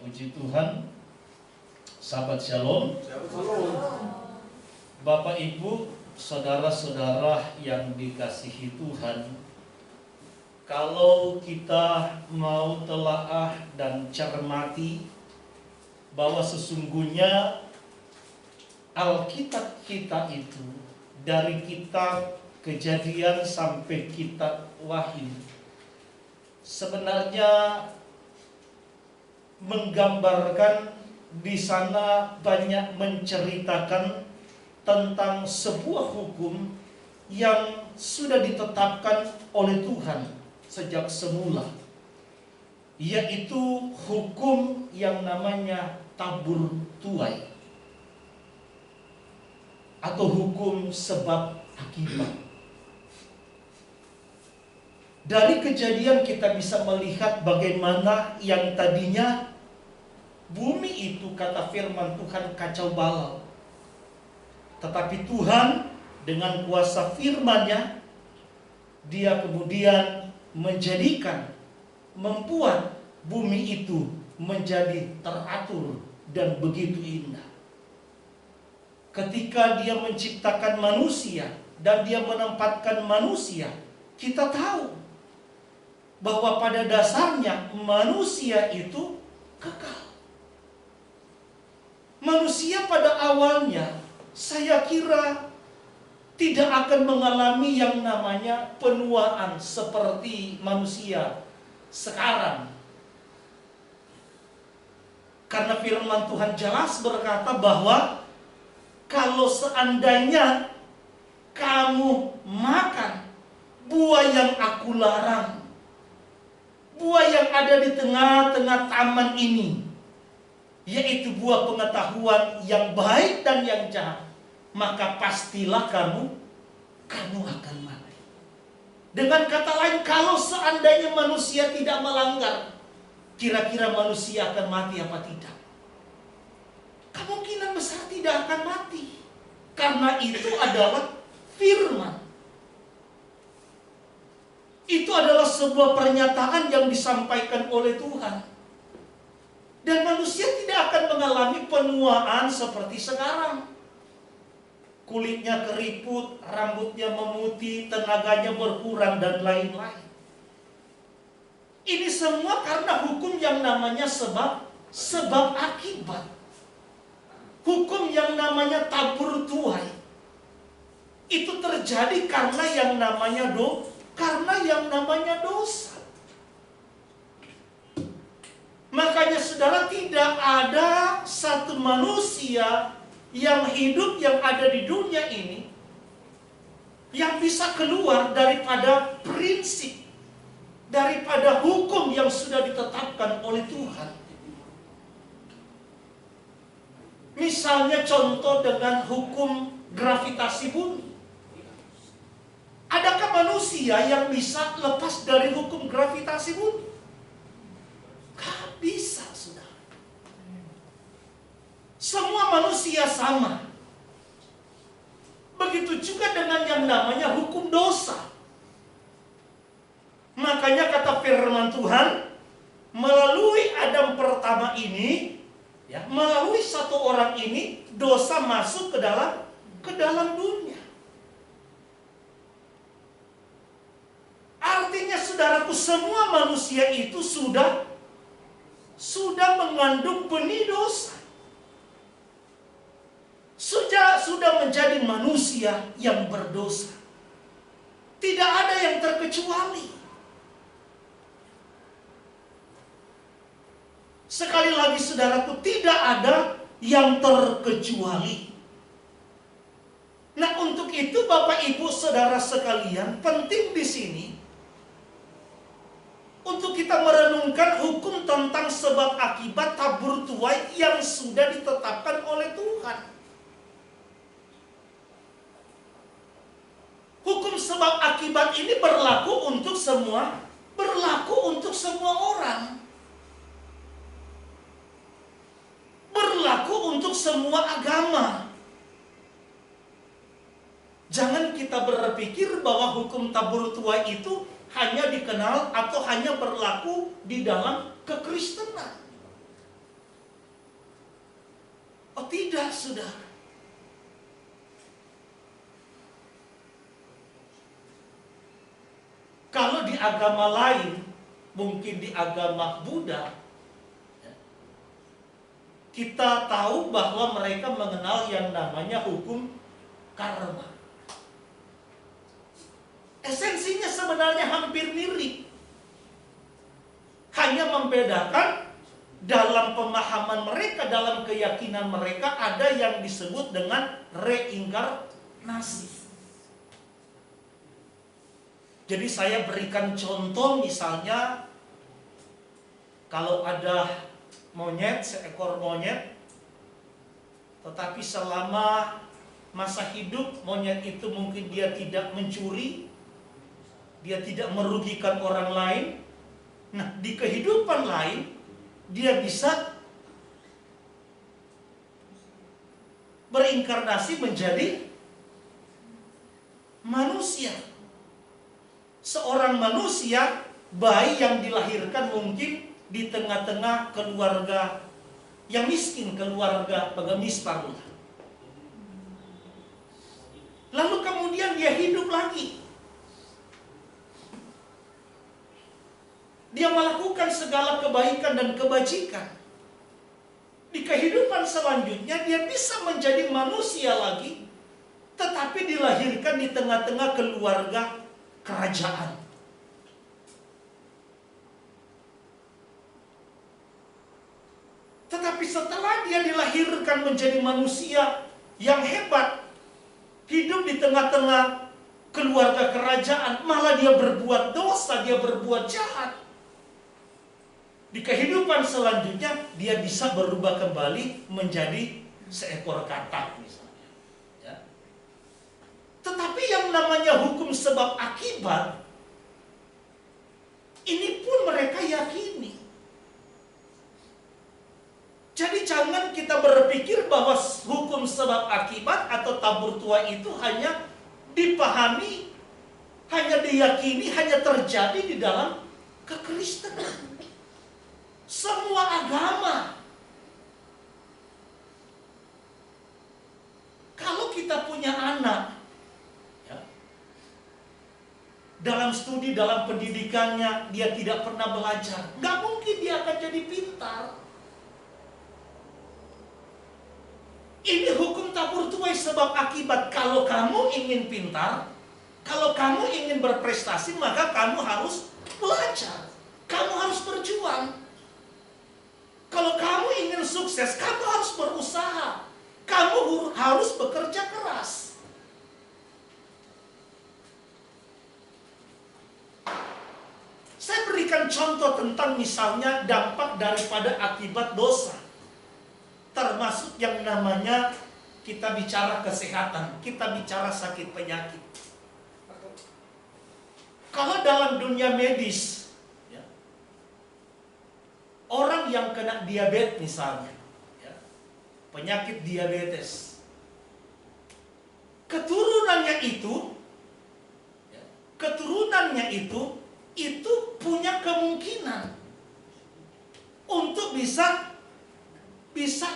Puji Tuhan, sahabat Shalom, Shalom. Bapak Ibu, saudara-saudara yang dikasihi Tuhan. Kalau kita mau telaah dan cermati bahwa sesungguhnya Alkitab kita itu dari kitab Kejadian sampai kitab Wahyu sebenarnya menggambarkan, di sana banyak menceritakan tentang sebuah hukum yang sudah ditetapkan oleh Tuhan sejak semula, yaitu hukum yang namanya tabur tuai atau hukum sebab akibat. Dari Kejadian kita bisa melihat bagaimana yang tadinya bumi itu, kata firman Tuhan, kacau balau. Tetapi Tuhan dengan kuasa firman-Nya, Dia kemudian membuat bumi itu menjadi teratur dan begitu indah. Ketika Dia menciptakan manusia dan Dia menempatkan manusia, kita tahu bahwa pada dasarnya manusia itu kekal. Manusia pada awalnya saya kira tidak akan mengalami yang namanya penuaan seperti manusia sekarang. Karena firman Tuhan jelas berkata bahwa kalau seandainya kamu makan buah yang aku larang, buah yang ada di tengah-tengah taman ini, yaitu buah pengetahuan yang baik dan yang jahat, maka pastilah kamu akan mati. Dengan kata lain, kalau seandainya manusia tidak melanggar, kira-kira manusia akan mati apa tidak? Kemungkinan besar tidak akan mati, karena itu adalah firman. Itu adalah sebuah pernyataan yang disampaikan oleh Tuhan. Dan manusia tidak akan mengalami penuaan seperti sekarang. Kulitnya keriput, rambutnya memutih, tenaganya berkurang, dan lain-lain. Ini semua karena hukum yang namanya sebab akibat. Hukum yang namanya tabur tuai. Itu terjadi karena yang namanya dosa. Makanya saudara, tidak ada satu manusia yang hidup yang ada di dunia ini yang bisa keluar daripada prinsip, daripada hukum yang sudah ditetapkan oleh Tuhan. Misalnya contoh dengan hukum gravitasi bumi. Adakah manusia yang bisa lepas dari hukum gravitasi bumi? Gak bisa, saudara. Semua manusia sama. Begitu juga dengan yang namanya hukum dosa. Makanya kata firman Tuhan, melalui Adam pertama ini, melalui satu orang ini, dosa masuk ke dalam dunia. Artinya saudaraku, semua manusia itu sudah mengandung benih dosa. Sudah menjadi manusia yang berdosa. Tidak ada yang terkecuali. Sekali lagi saudaraku, tidak ada yang terkecuali. Nah, untuk itu Bapak Ibu Saudara sekalian, penting di sini untuk kita merenungkan hukum tentang sebab akibat tabur tuai yang sudah ditetapkan oleh Tuhan. Hukum sebab akibat ini berlaku untuk semua orang. Berlaku untuk semua agama. Jangan kita berpikir bahwa hukum tabur tuai itu hanya dikenal atau hanya berlaku di dalam kekristenan. Oh tidak, saudara. Kalau di agama lain, mungkin di agama Buddha, kita tahu bahwa mereka mengenal yang namanya hukum karma. Esensinya sebenarnya hampir mirip. Hanya membedakan dalam pemahaman mereka, dalam keyakinan mereka ada yang disebut dengan reinkarnasi. Jadi saya berikan contoh, misalnya kalau ada monyet, seekor monyet, tetapi selama masa hidup monyet itu mungkin dia tidak mencuri, dia tidak merugikan orang lain. Nah, di kehidupan lain dia bisa berinkarnasi menjadi manusia. Seorang manusia, bayi yang dilahirkan mungkin di tengah-tengah keluarga yang miskin, keluarga pengemis paruh. Lalu kemudian dia hidup lagi. Dia melakukan segala kebaikan dan kebajikan. Di kehidupan selanjutnya dia bisa menjadi manusia lagi, tetapi dilahirkan di tengah-tengah keluarga kerajaan. Tetapi setelah dia dilahirkan menjadi manusia yang hebat, hidup di tengah-tengah keluarga kerajaan, malah dia berbuat dosa, dia berbuat jahat. Di kehidupan selanjutnya dia bisa berubah kembali menjadi seekor katak misalnya. Ya. Tetapi yang namanya hukum sebab akibat, ini pun mereka yakini. Jadi jangan kita berpikir bahwa hukum sebab akibat atau tabur tua itu hanya dipahami, hanya diyakini, hanya terjadi di dalam kekristenan. Semua agama, kalau kita punya anak, ya, dalam studi, dalam pendidikannya, dia tidak pernah belajar, nggak mungkin dia akan jadi pintar. Ini hukum tabur tuai sebab akibat. Kalau kamu ingin pintar, kalau kamu ingin berprestasi, maka kamu harus belajar, kamu harus berjuang. Kalau kamu ingin sukses, kamu harus berusaha, kamu harus bekerja keras. Saya berikan contoh tentang misalnya dampak daripada akibat dosa. Termasuk yang namanya kita bicara kesehatan, kita bicara sakit penyakit. Kalau dalam dunia medis, ya, orang yang kena diabetes misalnya, ya, penyakit diabetes, keturunannya itu punya kemungkinan untuk bisa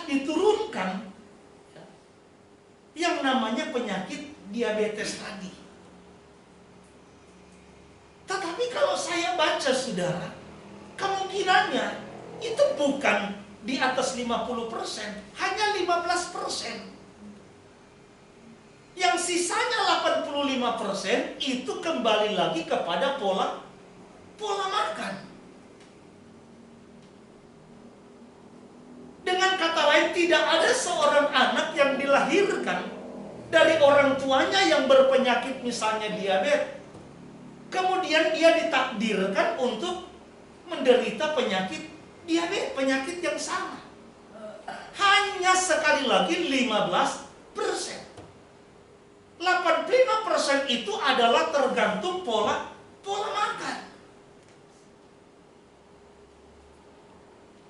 diturunkan, ya, yang namanya penyakit diabetes tadi. Tetapi kalau saya baca, saudara, kemungkinannya itu bukan di atas 50%, hanya 15%. Yang sisanya 85% itu kembali lagi kepada pola makan. Dengan kata lain, tidak ada seorang anak yang dilahirkan dari orang tuanya yang berpenyakit misalnya diabetes, kemudian dia ditakdirkan untuk menderita penyakit diabetes, penyakit yang sama. Hanya sekali lagi 15%. 85% itu adalah tergantung pola makan.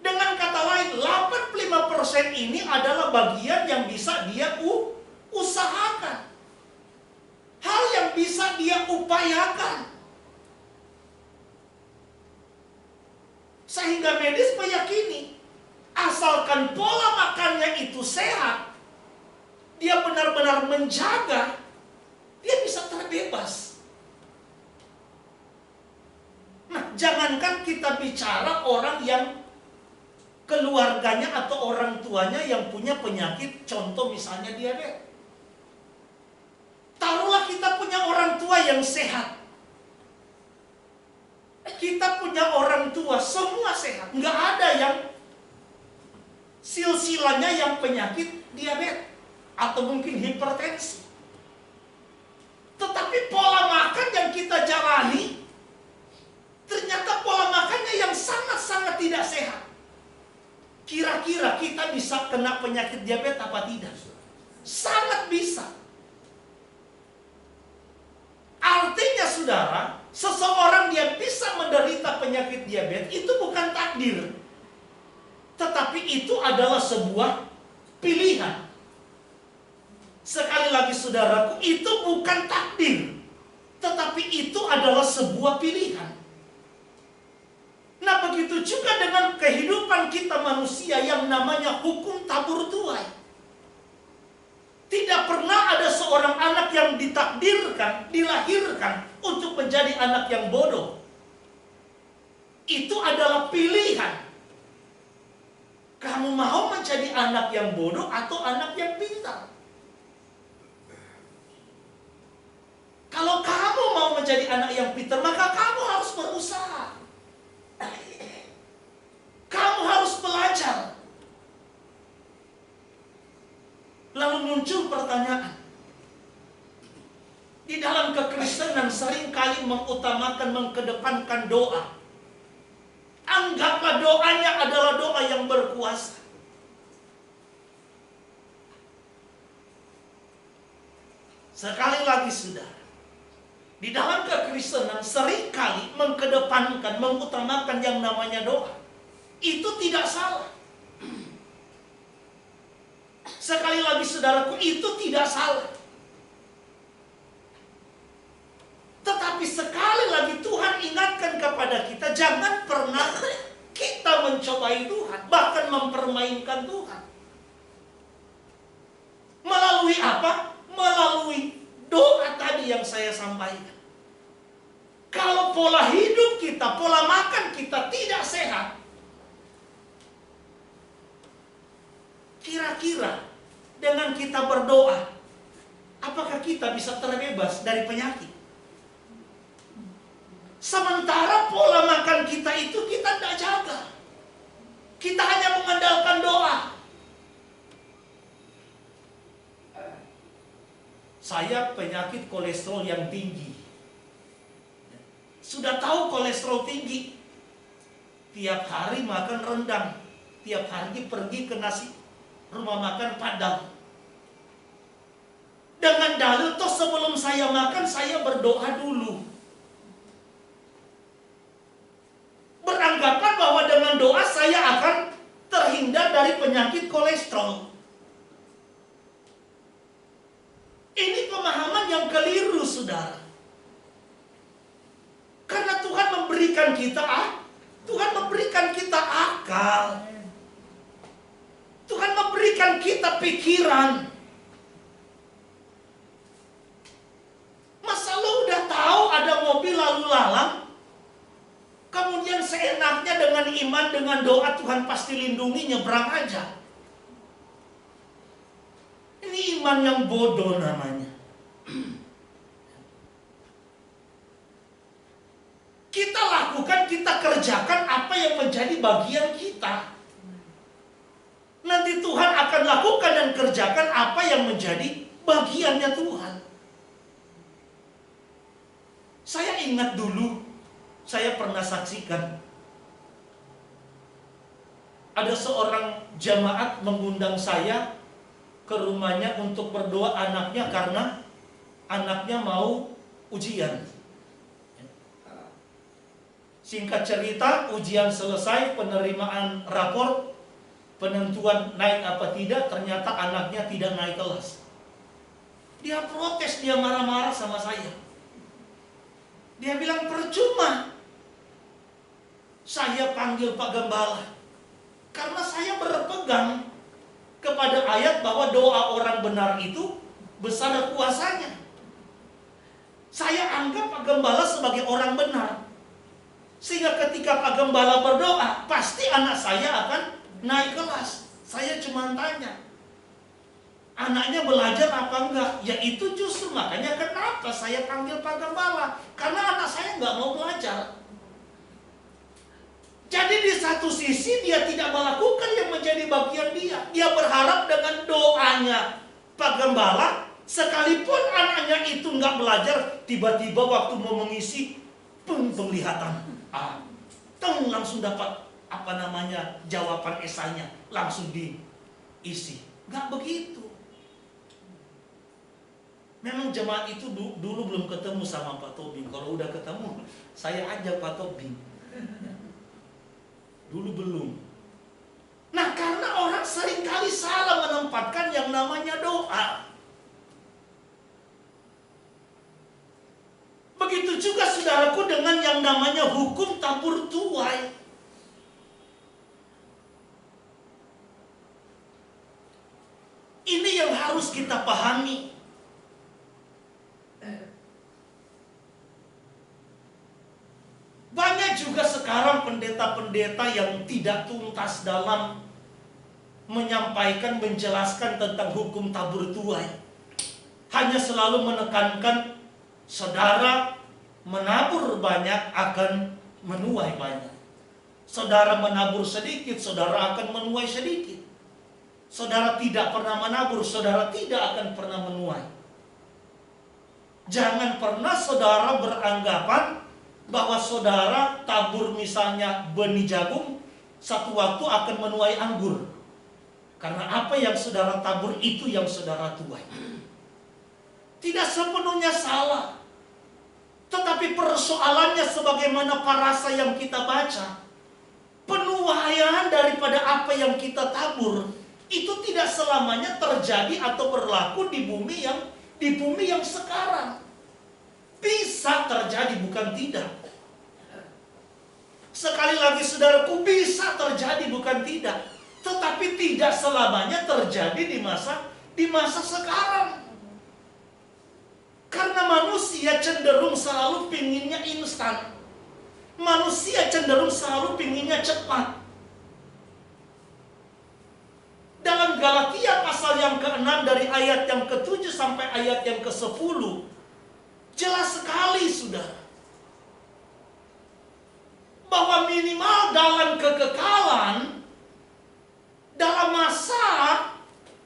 Dengan kata lain, 85% ini adalah bagian yang bisa dia usahakan. Hal yang bisa dia upayakan. Sehingga medis meyakini, asalkan pola makannya itu sehat, dia benar-benar menjaga, dia bisa terbebas. Nah, jangankan kita bicara orang yang keluarganya atau orang tuanya yang punya penyakit, contoh misalnya diabetes. Taruhlah kita punya orang tua yang sehat. Kita punya orang tua semua sehat, nggak ada yang silsilanya yang penyakit diabetes atau mungkin hipertensi. Tetapi pola makan yang kita jalani ternyata pola makannya yang sangat-sangat tidak sehat. Kira-kira kita bisa kena penyakit diabetes apa tidak? Sangat bisa. Artinya saudara, seseorang dia bisa menderita penyakit diabetes itu bukan takdir, tetapi itu adalah sebuah pilihan. Sekali lagi saudaraku, itu bukan takdir, tetapi itu adalah sebuah pilihan. Nah, begitu juga dengan kehidupan kita manusia yang namanya hukum tabur tuai. Tidak pernah ada seorang anak yang ditakdirkan, dilahirkan untuk menjadi anak yang bodoh. Itu adalah pilihan. Kamu mau menjadi anak yang bodoh atau anak yang pintar? Kalau kamu mau menjadi anak yang pintar, maka kamu harus berusaha. Kamu harus belajar. Lalu muncul pertanyaan. Di dalam kekristenan seringkali mengutamakan, mengkedepankan doa. Anggaplah doanya adalah doa yang berkuasa. Sekali lagi saudara, di dalam kekristenan seringkali mengkedepankan, mengutamakan yang namanya doa. Itu tidak salah. Sekali lagi saudaraku, itu tidak salah. Tetapi sekali lagi Tuhan ingatkan kepada kita, jangan pernah kita mencobai Tuhan, bahkan mempermainkan Tuhan. Melalui apa? Melalui doa tadi yang saya sampaikan. Kalau pola hidup kita, pola makan kita tidak sehat, kira-kira dengan kita berdoa, apakah kita bisa terbebas dari penyakit? Sementara pola makan kita itu kita tidak jaga. Kita hanya mengandalkan doa. Saya penyakit kolesterol yang tinggi. Sudah tahu kolesterol tinggi, tiap hari makan rendang, tiap hari pergi ke nasi rumah makan Padang. Dengan dalil toh sebelum saya makan saya berdoa dulu. Beranggapan bahwa dengan doa saya akan terhindar dari penyakit kolesterol. Ini pemahaman yang keliru, saudara. Karena Tuhan memberikan kita akal. Tuhan memberikan kita pikiran. Masa lo udah tahu ada mobil lalu lalang, kemudian seenaknya dengan iman, dengan doa Tuhan pasti lindungi, nyebrang aja. Ini iman yang bodoh namanya. Kita lakukan, kita kerjakan apa yang menjadi bagian kita. Nanti Tuhan akan lakukan dan kerjakan apa yang menjadi bagiannya Tuhan. Saya ingat dulu, saya pernah saksikan ada seorang jamaat mengundang saya ke rumahnya untuk berdoa anaknya karena anaknya mau ujian. Singkat cerita, ujian selesai, penerimaan rapor, penentuan naik apa tidak, ternyata anaknya tidak naik kelas. Dia protes, dia marah-marah sama saya. Dia bilang, percuma saya panggil Pak Gembala, karena saya berpegang kepada ayat bahwa doa orang benar itu besar kuasanya. Saya anggap Pak Gembala sebagai orang benar. Sehingga ketika Pak Gembala berdoa, pasti anak saya akan naik kelas. Saya cuma tanya, anaknya belajar apa enggak? Ya itu justru makanya kenapa saya panggil Pak Gembala. Karena anak saya nggak mau belajar. Jadi di satu sisi dia tidak melakukan yang menjadi bagian dia. Dia berharap dengan doanya Pak Gembala, sekalipun anaknya itu nggak belajar, tiba-tiba waktu mau mengisi penglihatan, langsung dapat jawaban esainya langsung diisi. Nggak begitu. Memang jemaat itu dulu belum ketemu sama Pak Tobing. Kalau udah ketemu, saya ajak Pak Tobing. Dulu belum. Nah, karena orang seringkali salah menempatkan yang namanya doa. Begitu juga saudaraku dengan yang namanya hukum tabur tuai. Ini yang harus kita pahami. Banyak juga sekarang pendeta-pendeta yang tidak tuntas dalam menyampaikan, menjelaskan tentang hukum tabur tuai. Hanya selalu menekankan saudara menabur banyak akan menuai banyak. Saudara menabur sedikit, saudara akan menuai sedikit. Saudara tidak pernah menabur, saudara tidak akan pernah menuai. Jangan pernah saudara beranggapan bahwa saudara tabur misalnya benih jagung, satu waktu akan menuai anggur. Karena apa yang saudara tabur itu yang saudara tuai. Tidak sepenuhnya salah. Tetapi persoalannya sebagaimana parasa yang kita baca, penuaian daripada apa yang kita tabur itu tidak selamanya terjadi atau berlaku di bumi yang sekarang. Bisa terjadi, bukan tidak. Sekali lagi saudaraku, bisa terjadi, bukan tidak. Tetapi tidak selamanya terjadi di masa sekarang. Karena manusia cenderung selalu pinginnya instan. Manusia cenderung selalu pinginnya cepat. Dalam Galatia pasal yang ke-6 dari ayat yang ke-7 sampai ayat yang ke-10, jelas sekali saudara, bahwa minimal dalam kekekalan, dalam masa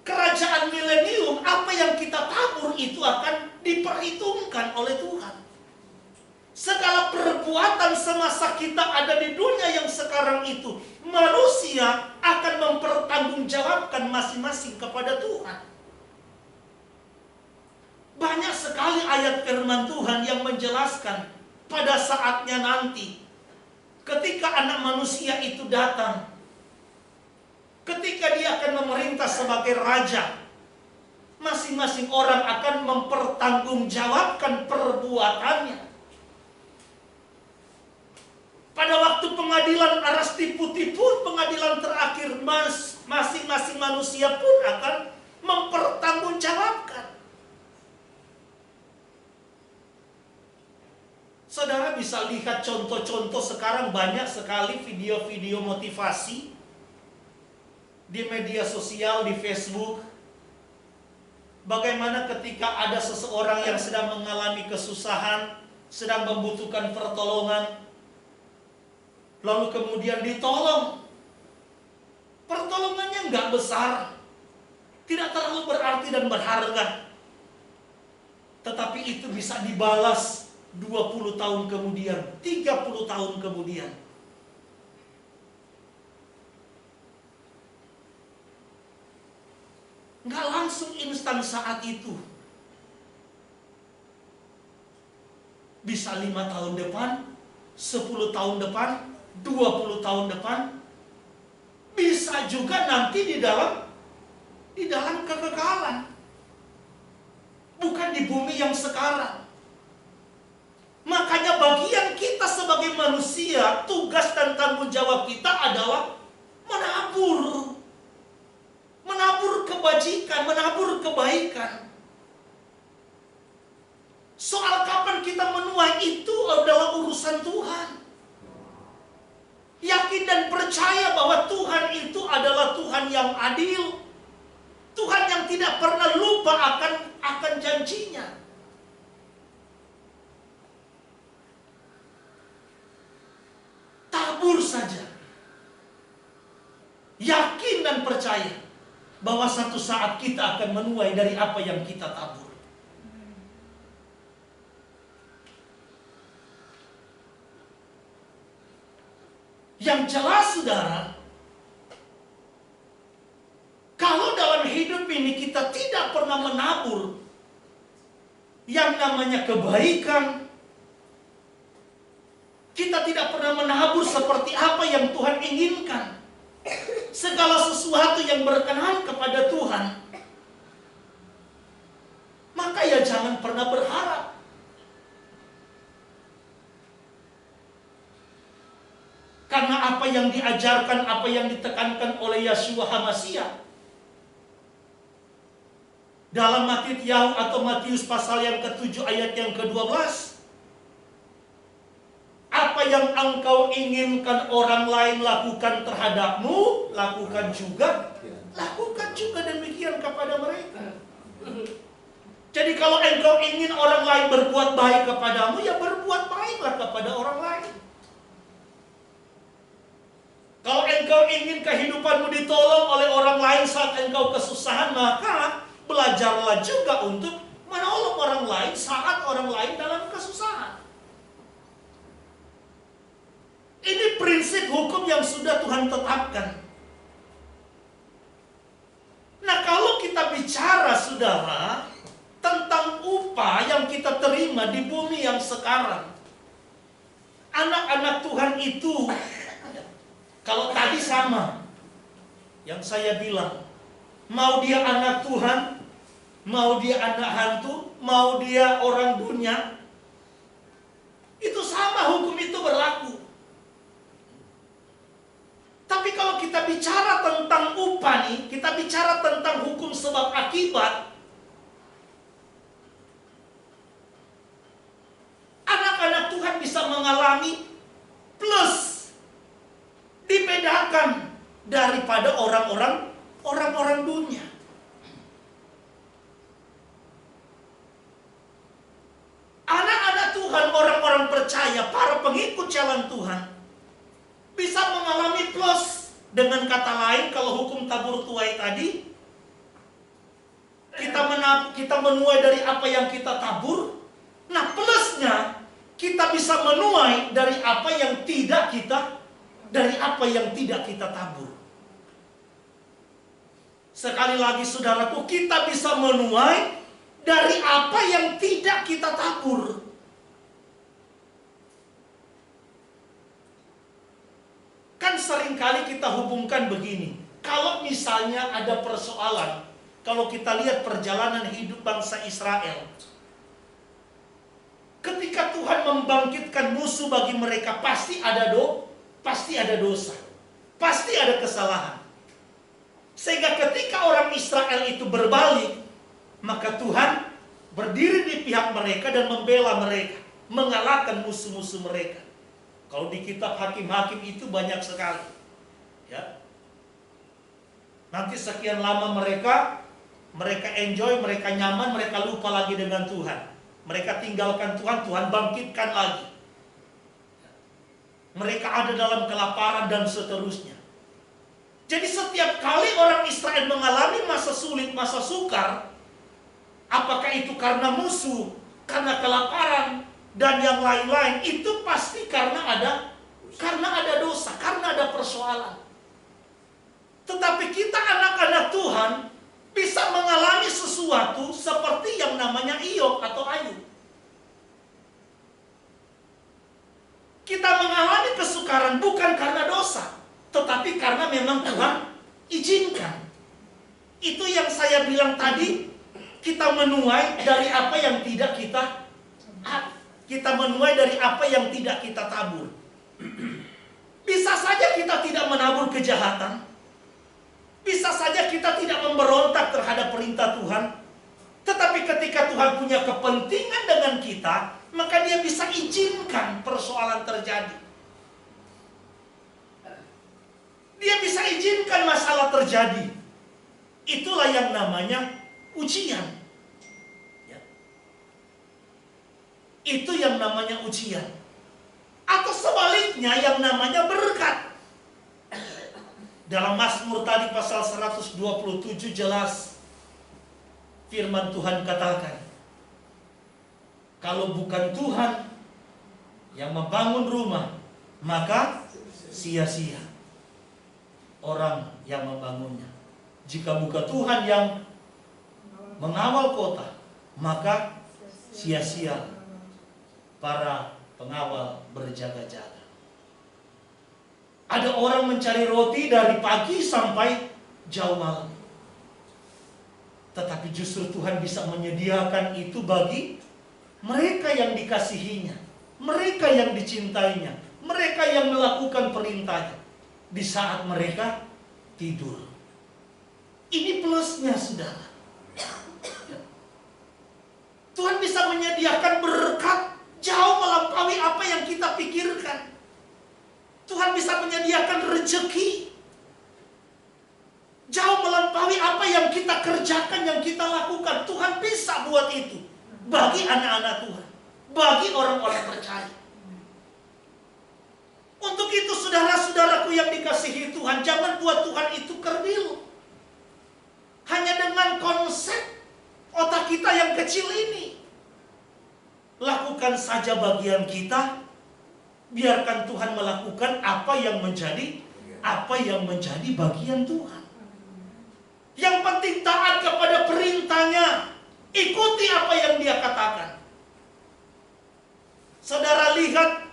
kerajaan milenium, apa yang kita tabur itu akan diperhitungkan oleh Tuhan. Segala perbuatan semasa kita ada di dunia yang sekarang itu, manusia akan mempertanggungjawabkan masing-masing kepada Tuhan. Banyak sekali ayat firman Tuhan yang menjelaskan pada saatnya nanti, ketika anak manusia itu datang, ketika dia akan memerintah sebagai raja, masing-masing orang akan mempertanggungjawabkan perbuatannya. Pada waktu pengadilan Arastiputi pun, pengadilan terakhir, masing-masing manusia pun akan mempertanggungjawabkan. Saudara bisa lihat contoh-contoh sekarang, banyak sekali video-video motivasi di media sosial, di Facebook. Bagaimana ketika ada seseorang yang sedang mengalami kesusahan, sedang membutuhkan pertolongan, lalu kemudian ditolong. Pertolongannya nggak besar, tidak terlalu berarti dan berharga, tetapi itu bisa dibalas 20 tahun kemudian, 30 tahun kemudian. Nggak langsung instan saat itu. Bisa 5 tahun depan, 10 tahun depan, 20 tahun depan. Bisa juga nanti di dalam kekekalan. Bukan di bumi yang sekarang. Makanya bagian kita sebagai manusia, tugas dan tanggung jawab kita adalah menabur kebajikan kebaikan. Soal kapan kita menuai itu adalah urusan Tuhan. Yakin dan percaya bahwa Tuhan itu adalah Tuhan yang adil. Tuhan yang tidak pernah lupa akan janjinya. Tabur saja. Yakin dan percaya bahwa satu saat kita akan menuai dari apa yang kita tabur. Yang jelas saudara, kalau dalam hidup ini kita tidak pernah menabur yang namanya kebaikan, kita tidak pernah menabur seperti apa yang Tuhan inginkan, segala sesuatu yang berkenan kepada Tuhan, maka ya jangan pernah berharap. Karena apa yang diajarkan, apa yang ditekankan oleh Yeshua HaMashiach dalam Matius pasal yang ke-7 ayat yang ke-12, apa yang engkau inginkan orang lain lakukan terhadapmu, lakukan juga demikian kepada mereka. Jadi kalau engkau ingin orang lain berbuat baik kepadamu, ya berbuat baiklah kepada orang lain. Kalau engkau ingin kehidupanmu ditolong oleh orang lain saat engkau kesusahan, maka belajarlah juga untuk menolong orang lain saat orang lain dalam kesusahan. Ini prinsip hukum yang sudah Tuhan tetapkan. Nah, kalau kita bicara, saudara, tentang upah yang kita terima di bumi yang sekarang, anak-anak Tuhan itu, kalau tadi sama yang saya bilang, mau dia anak Tuhan, mau dia anak hantu, mau dia orang dunia, itu sama, hukum itu berlaku. Tapi kalau kita bicara tentang upah nih, kita bicara tentang hukum sebab akibat, anak-anak Tuhan bisa mengalami plus, dibedakan daripada orang-orang dunia. Anak-anak Tuhan, orang-orang percaya, para pengikut jalan Tuhan, bisa mengalami plus. Dengan kata lain, kalau hukum tabur tuai tadi, kita menuai dari apa yang kita tabur. Nah, plusnya kita bisa menuai dari apa yang tidak kita tabur. Sekali lagi saudaraku, kita bisa menuai dari apa yang tidak kita tabur. Kan seringkali kita hubungkan begini. Kalau misalnya ada persoalan, kalau kita lihat perjalanan hidup bangsa Israel, ketika Tuhan membangkitkan musuh bagi mereka, pasti ada dosa, pasti ada kesalahan. Sehingga ketika orang Israel itu berbalik, maka Tuhan berdiri di pihak mereka dan membela mereka, mengalahkan musuh-musuh mereka. Kalau di kitab Hakim-Hakim itu banyak sekali, ya. Nanti sekian lama mereka enjoy, mereka nyaman, mereka lupa lagi dengan Tuhan. Mereka tinggalkan Tuhan, Tuhan bangkitkan lagi. Mereka ada dalam kelaparan dan seterusnya. Jadi setiap kali orang Israel mengalami masa sulit, masa sukar, apakah itu karena musuh, karena kelaparan, dan yang lain-lain, itu pasti karena ada dosa, karena ada persoalan. Tetapi kita anak-anak Tuhan bisa mengalami sesuatu seperti yang namanya Iyov atau Ayub. Kita mengalami kesukaran bukan karena dosa, tetapi karena memang Tuhan izinkan. Itu yang saya bilang tadi, kita menuai dari apa yang tidak kita tabur. Bisa saja kita tidak menabur kejahatan. Bisa saja kita tidak memberontak terhadap perintah Tuhan. Tuhan punya kepentingan dengan kita, maka dia bisa izinkan persoalan terjadi. Dia bisa izinkan masalah terjadi. Itulah yang namanya ujian. Ya. Itu yang namanya ujian. Atau sebaliknya yang namanya berkat. Dalam Mazmur tadi pasal 127 jelas firman Tuhan katakan, kalau bukan Tuhan yang membangun rumah, maka sia-sia orang yang membangunnya. Jika bukan Tuhan yang mengawal kota, maka sia-sia para pengawal berjaga-jaga. Ada orang mencari roti dari pagi sampai jauh malam. Tetapi justru Tuhan bisa menyediakan itu bagi mereka yang dikasihinya, mereka yang dicintainya, mereka yang melakukan perintahnya di saat mereka tidur. Ini plusnya, saudara. Tuhan bisa menyediakan berkat jauh melampaui apa yang kita pikirkan. Tuhan bisa menyediakan rezeki jauh melampaui apa yang kita kerjakan, yang kita lakukan. Tuhan bisa buat itu bagi anak-anak Tuhan, bagi orang-orang percaya. Untuk itu saudara-saudaraku yang dikasihi Tuhan, jangan buat Tuhan itu kerdil. Hanya dengan konsep otak kita yang kecil ini. Lakukan saja bagian kita, biarkan Tuhan melakukan apa yang menjadi bagian Tuhan. Yang penting taat kepada perintahnya, ikuti apa yang dia katakan. Saudara lihat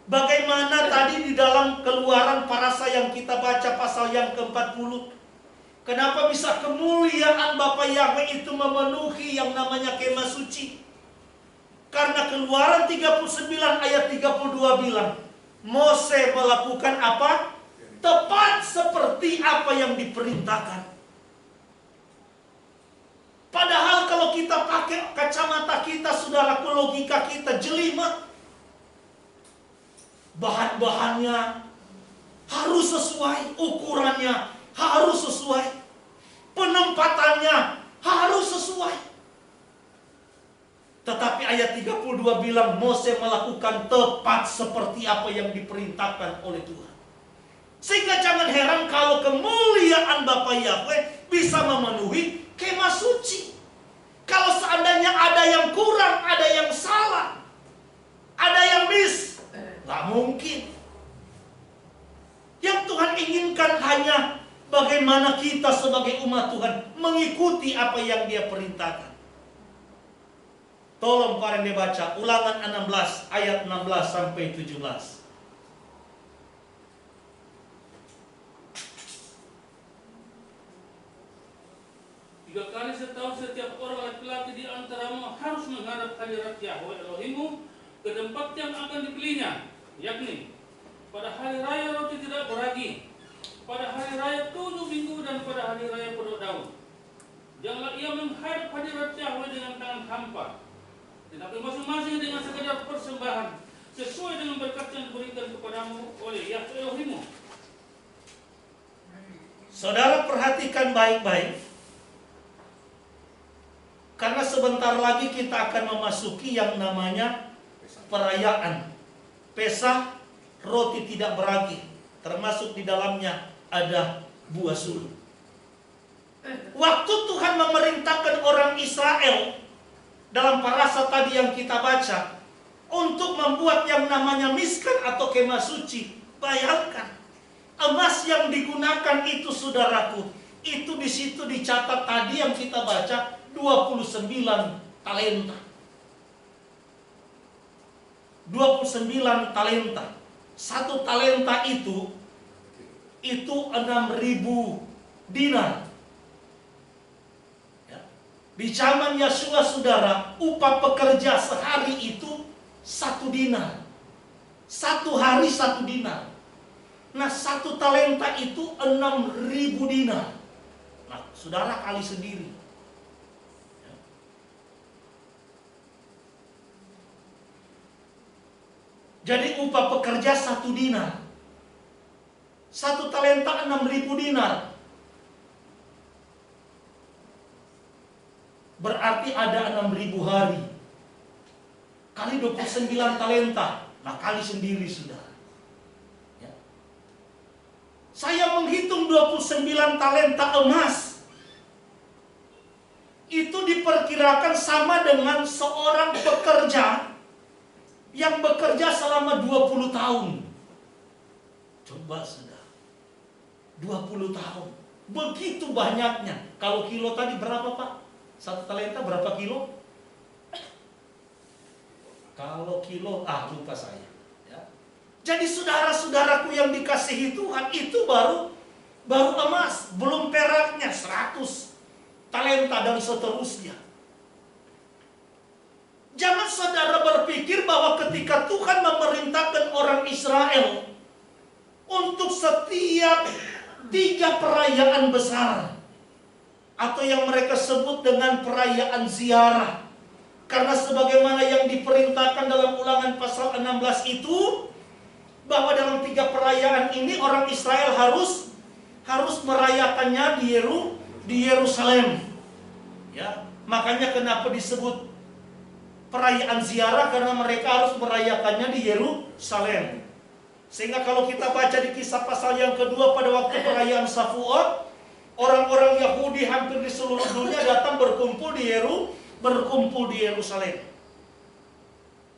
bagaimana tadi di dalam Keluaran Parasa yang kita baca pasal yang ke-40. Kenapa bisa kemuliaan Bapa Yahweh itu memenuhi yang namanya kemah suci? Karena Keluaran 39 ayat 32 bilang, Mose melakukan apa? Tepat seperti apa yang diperintahkan. Padahal kalau kita pakai kacamata kita, saudaraku, logika kita jelimet. Bahan-bahannya harus sesuai, ukurannya harus sesuai, penempatannya harus sesuai. Tetapi ayat 32 bilang Mose melakukan tepat seperti apa yang diperintahkan oleh Tuhan. Sehingga jangan heran kalau kemuliaan Bapa Yahweh bisa memenuhi kemah suci. Kalau seandainya ada yang kurang, ada yang salah, ada yang miss, nggak mungkin. Yang Tuhan inginkan hanya bagaimana kita sebagai umat Tuhan mengikuti apa yang Dia perintahkan. Tolong para yang dibaca Ulangan 16 ayat 16 sampai 17. Tiga kali setahun setiap orang laki-laki di antaramu harus menghadap hadirat Yahweh Elohimmu ke tempat yang akan dipilihnya, yakni pada hari raya roti tidak beragi, pada hari raya 7 minggu, dan pada hari raya Pedok Daun. Janganlah ia menghadap hadirat Yahweh dengan tangan hampa, tetapi masing-masing dengan sekadar persembahan sesuai dengan berkat yang diberikan kepadamu oleh Yahweh Elohimmu. Saudara perhatikan baik-baik, karena sebentar lagi kita akan memasuki yang namanya perayaan Pesa roti tidak beragi, termasuk di dalamnya ada buah sulung. Waktu Tuhan memerintahkan orang Israel dalam Parasa tadi yang kita baca untuk membuat yang namanya miskan atau kemah suci, bayangkan emas yang digunakan itu, saudaraku, itu di situ dicatat tadi yang kita baca 29 talenta. 29 talenta. Satu talenta itu 6.000 dinar. Ya. Di zaman Yesua, saudara, upah pekerja sehari itu 1 dinar. 1 hari 1 dinar. Nah, 1 talenta itu 6.000 dinar. Nah, saudara kali sendiri. Ya. upah pekerja 1 dinar. 1 talenta 6.000 dinar. Berarti ada 6.000 hari. Kali 29 talenta. Nah, kali sendiri sudah. Ya. Saya menghitung 29 talenta emas. Itu diperkirakan sama dengan seorang pekerja yang bekerja selama 20 tahun. Coba sudah. 20 tahun. Begitu banyaknya. Kalau kilo tadi berapa, Pak? 1 talenta berapa kilo? Kalau kilo, lupa saya. Ya. Jadi saudara-saudaraku yang dikasihi Tuhan, itu baru emas. Belum peraknya, 100 talenta dan seterusnya. Jangan saudara berpikir bahwa ketika Tuhan memerintahkan orang Israel untuk setiap 3 perayaan besar, atau yang mereka sebut dengan perayaan ziarah. Karena sebagaimana yang diperintahkan dalam Ulangan pasal 16 itu, bahwa dalam 3 perayaan ini orang Israel harus merayakannya di Yerusalem. Ya, makanya kenapa disebut perayaan ziarah, karena mereka harus merayakannya di Yerusalem. Sehingga kalau kita baca di Kisah pasal yang kedua, pada waktu perayaan Shavuot, orang-orang Yahudi hampir di seluruh dunia datang berkumpul di Yerusalem.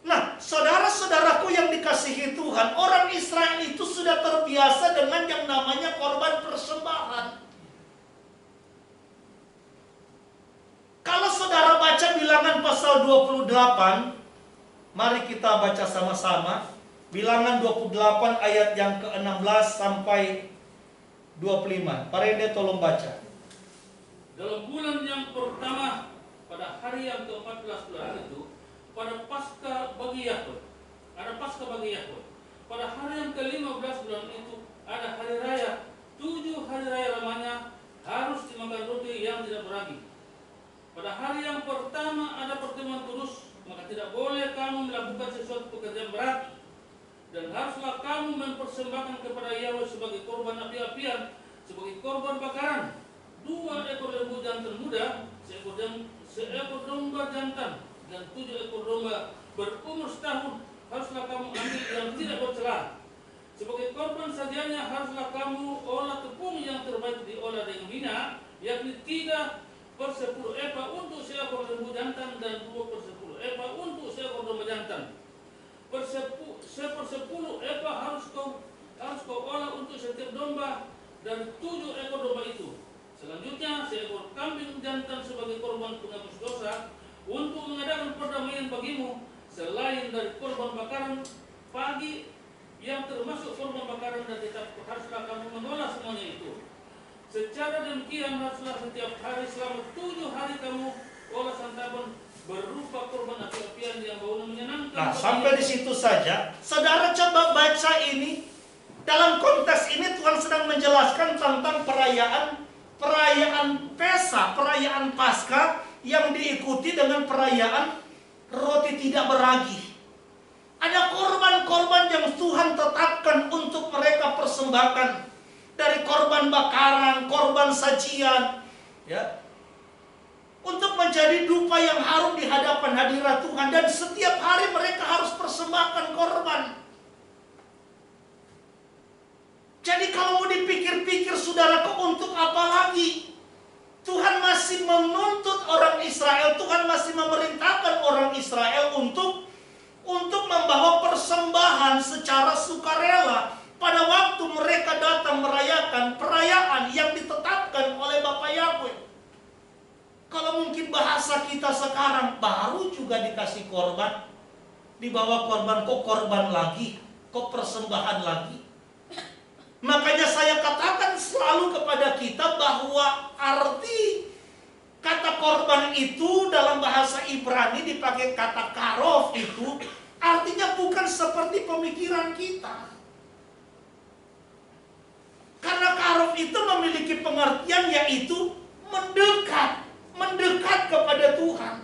Nah, saudara-saudaraku yang dikasihi Tuhan, orang Israel itu sudah terbiasa dengan yang namanya korban persembahan. Kalau saudara baca Bilangan pasal 28, mari kita baca sama-sama. Bilangan 28 ayat yang ke-16 sampai 25. Pak Rende tolong baca. Dalam bulan yang pertama, pada hari yang ke-14 bulan itu, pada Paskah bagi Yakub, ada Paskah bagi Yakub. Pada hari yang ke-15 bulan itu, ada hari raya. 7 hari raya lamanya harus dimakan roti yang tidak beragi. Pada hari yang pertama ada pertemuan kudus, maka tidak boleh kamu melakukan sesuatu pekerjaan berat, dan haruslah kamu mempersembahkan kepada Yahweh sebagai korban api-apian, sebagai korban bakaran 2 ekor lembu jantan muda, seekor domba jantan, dan 7 ekor domba berumur setahun. Haruslah kamu ambil yang tidak bercela. Sebagai korban sajiannya haruslah kamu olah tepung yang terbaik diolah dengan minyak, yakni 3/10 efa untuk seekor lembu jantan, dan 2/10 efa untuk seekor domba jantan. 1/10 efa harus kau olah untuk setiap domba dan 7 ekor domba itu. Selanjutnya, seekor kambing jantan sebagai korban penghapus dosa untuk mengadakan perdamaian bagimu, selain dari korban bakaran pagi yang termasuk korban bakaran, dan tetap haruslah kamu mengolah semuanya itu. Secara demikian haruslah setiap hari selama 7 hari kamu olah santapan berupa korban api-apian yang baunya menyenangkan. Nah, sampai di situ saja. Saudara coba baca ini. Dalam konteks ini Tuhan sedang menjelaskan tentang perayaan Pesa, perayaan Paskah yang diikuti dengan perayaan roti tidak beragi. Ada korban-korban yang Tuhan tetapkan untuk mereka persembahkan, dari korban bakaran, korban sajian, ya, untuk menjadi dupa yang harum di hadapan hadirat Tuhan. Dan setiap hari mereka harus persembahkan korban. Jadi kalau mau dipikir-pikir saudaraku, untuk apa lagi? Tuhan masih menuntut orang Israel, Tuhan masih memerintahkan orang Israel untuk membawa persembahan secara sukarela pada waktu mereka datang merayakan perayaan yang ditetapkan oleh Bapa Yahweh. Kalau mungkin bahasa kita sekarang, baru juga dikasih korban, dibawa korban, kok korban lagi, kok persembahan lagi. Makanya saya katakan selalu kepada kita bahwa arti kata korban itu dalam bahasa Ibrani dipakai kata karof, itu artinya bukan seperti pemikiran kita. Karena karof itu memiliki pengertian yaitu mendekat kepada Tuhan.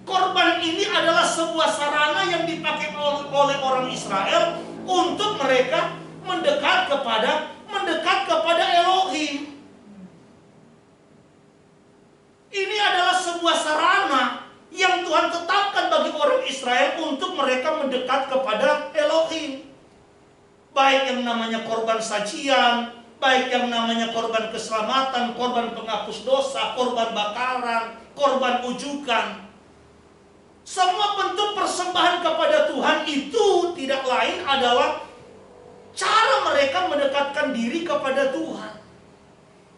Korban korban ini adalah sebuah sarana yang dipakai oleh orang Israel untuk mereka mendekat kepada Elohim. Ini adalah sebuah sarana yang Tuhan tetapkan bagi orang Israel untuk mereka mendekat kepada Elohim. Baik yang namanya korban sajian, baik yang namanya korban keselamatan, korban penghapus dosa, korban bakaran, korban ujukan. Semua bentuk persembahan kepada Tuhan itu tidak lain adalah cara mereka mendekatkan diri kepada Tuhan.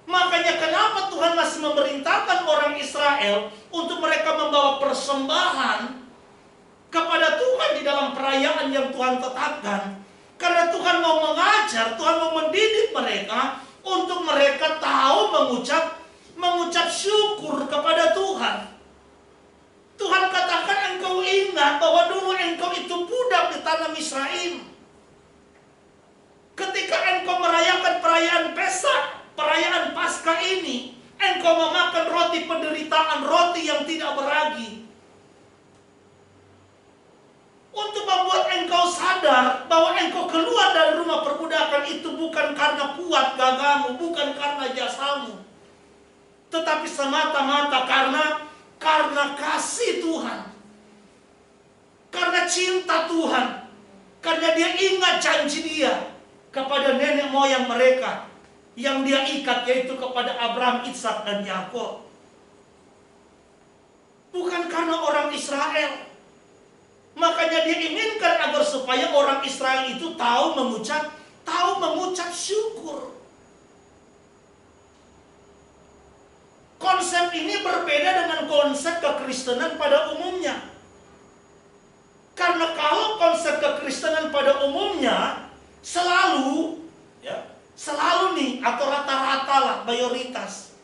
Makanya kenapa Tuhan masih memerintahkan orang Israel untuk mereka membawa persembahan kepada Tuhan di dalam perayaan yang Tuhan tetapkan. Karena Tuhan mau mengajar, Tuhan mau mendidik mereka untuk mereka tahu mengucap syukur kepada Tuhan. Tuhan katakan, engkau ingat bahwa dulu engkau itu budak di tanah Misraim. Ketika engkau merayakan perayaan Pesak, perayaan Paskah ini, engkau memakan roti penderitaan, roti yang tidak beragi. Untuk membuat engkau sadar bahwa engkau keluar dari rumah perbudakan itu bukan karena kuat gagamu, bukan karena jasamu, tetapi semata-mata karena kasih Tuhan, karena cinta Tuhan, karena dia ingat janji dia kepada nenek moyang mereka yang dia ikat, yaitu kepada Abraham, Ishak, dan Yakub. Bukan karena orang Israel. Makanya dia inginkan agar supaya orang Israel itu tahu mengucap syukur. Konsep ini berbeda dengan konsep kekristenan pada umumnya. Karena kalau konsep kekristenan pada umumnya selalu nih, atau rata-rata lah, mayoritas,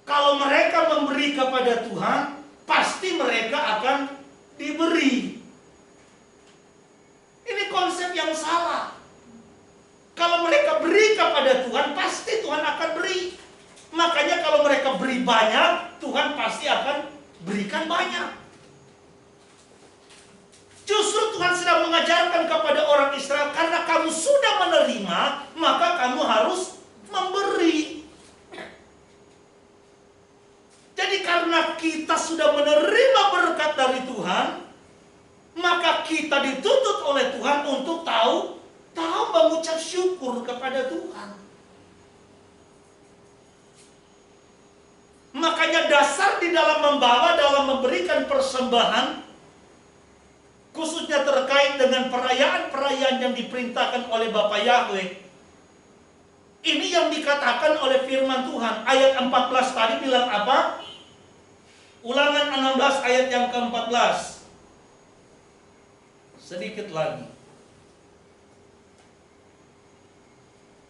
kalau mereka memberi kepada Tuhan, pasti mereka akan diberi. Ini konsep yang salah. Kalau mereka beri kepada Tuhan, pasti Tuhan akan beri. Makanya kalau mereka beri banyak, Tuhan pasti akan berikan banyak. Justru Tuhan sedang mengajarkan kepada orang Israel, karena kamu sudah menerima, maka kamu harus memberi. Jadi karena kita sudah menerima berkat dari Tuhan, maka kita dituntut oleh Tuhan untuk tahu mengucap syukur kepada Tuhan. Makanya dasar di dalam memberikan persembahan, khususnya terkait dengan perayaan-perayaan yang diperintahkan oleh Bapa Yahweh, ini yang dikatakan oleh firman Tuhan. Ayat 14 tadi bilang apa? Ulangan 16 ayat yang ke-14. Sedikit lagi.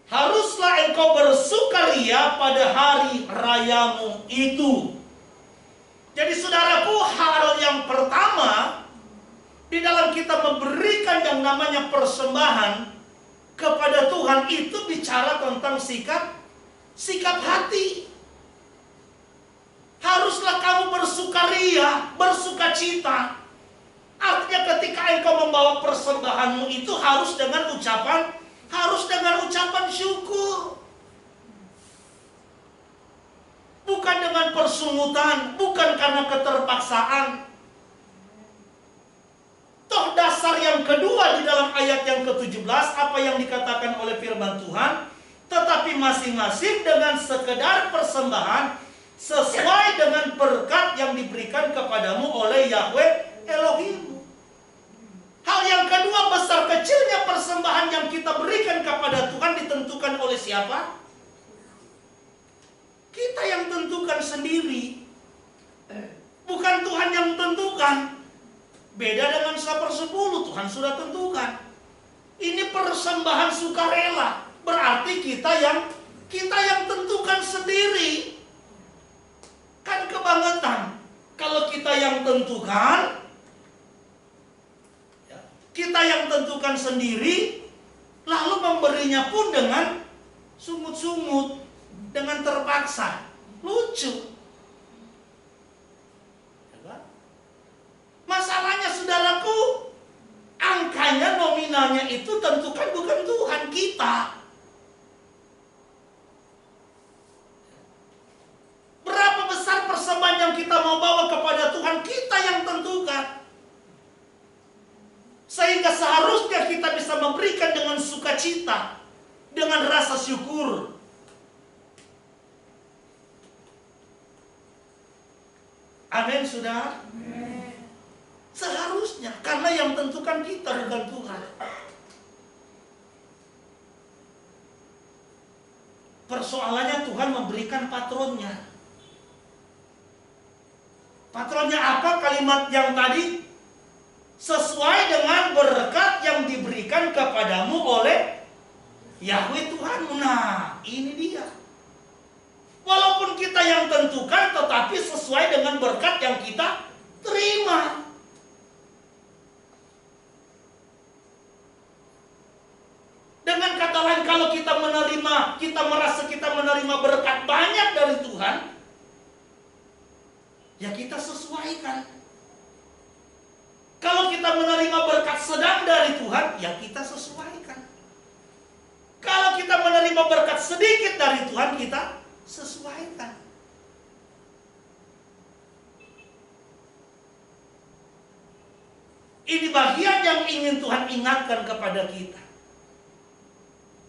Haruslah engkau bersukaria pada hari rayamu itu. Jadi saudaraku, hal yang pertama di dalam kita memberikan yang namanya persembahan kepada Tuhan itu bicara tentang sikap hati. Haruslah kamu bersukaria, bersukacita. Artinya ketika engkau membawa persembahanmu itu harus dengan ucapan syukur. Bukan dengan persungutan, bukan karena keterpaksaan. Toh dasar yang kedua di dalam ayat yang ke-17, apa yang dikatakan oleh firman Tuhan, tetapi masing-masing dengan sekedar persembahan sesuai dengan berkat yang diberikan kepadamu oleh Yahweh Elohimmu. Hal yang kedua, besar kecilnya persembahan yang kita berikan kepada Tuhan ditentukan oleh siapa? Kita yang tentukan sendiri. Bukan Tuhan yang tentukan. Beda dengan 1/10, Tuhan sudah tentukan. Ini persembahan sukarela. Berarti kita yang tentukan sendiri. Kan kebangetan. Kalau kita yang tentukan, sendiri, lalu memberinya pun dengan sungut-sungut, dengan terpaksa. Lucu. yang kita mau bawa kepada Tuhan, kita yang tentukan. Sehingga seharusnya kita bisa memberikan dengan sukacita, dengan rasa syukur. Amin, saudara? Seharusnya, karena yang tentukan kita bukan Tuhan. Persoalannya Tuhan memberikan patronnya. Patronnya apa? Kalimat yang tadi, sesuai dengan berkat yang diberikan kepadamu oleh Yahweh Tuhanmu. Nah, ini dia. Walaupun kita yang tentukan, tetapi sesuai dengan berkat yang kita terima. Dengan kata lain, kalau kita merasa kita menerima berkat banyak dari Tuhan, ya kita sesuaikan. Kalau kita menerima berkat sedang dari Tuhan, ya kita sesuaikan. Kalau kita menerima berkat sedikit dari Tuhan, kita sesuaikan. Ini bagian yang ingin Tuhan ingatkan kepada kita,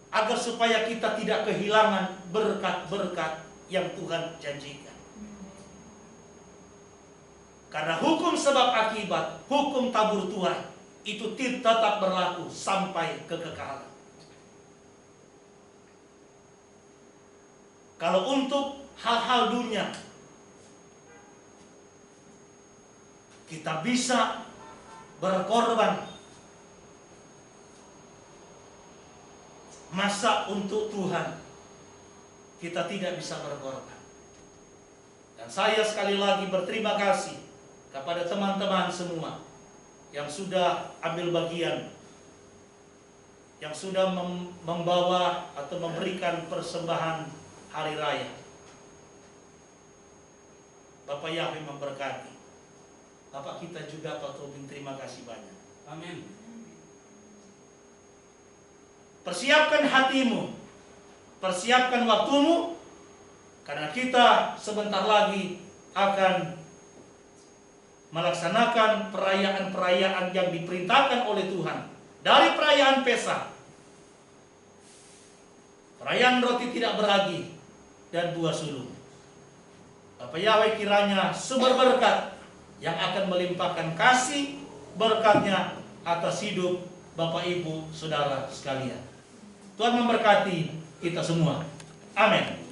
agar supaya kita tidak kehilangan berkat-berkat yang Tuhan janjikan. Karena hukum sebab akibat, hukum tabur tuai, itu tetap berlaku sampai kekekalan. Kalau untuk hal-hal dunia, kita bisa berkorban. Masa untuk Tuhan kita tidak bisa berkorban. Dan saya sekali lagi berterima kasih kepada teman-teman semua yang sudah ambil bagian, yang sudah membawa atau memberikan persembahan hari raya. Bapak Yahweh memberkati. Bapak kita juga, Pak Tobin, terima kasih banyak. Amin. Persiapkan hatimu, persiapkan waktumu, karena kita sebentar lagi akan melaksanakan perayaan-perayaan yang diperintahkan oleh Tuhan. Dari perayaan Pesa, perayaan roti tidak beragi dan buah sulung. Bapak Yahweh kiranya sumber berkat yang akan melimpahkan kasih berkatnya atas hidup Bapak Ibu Saudara sekalian. Tuhan memberkati kita semua. Amin.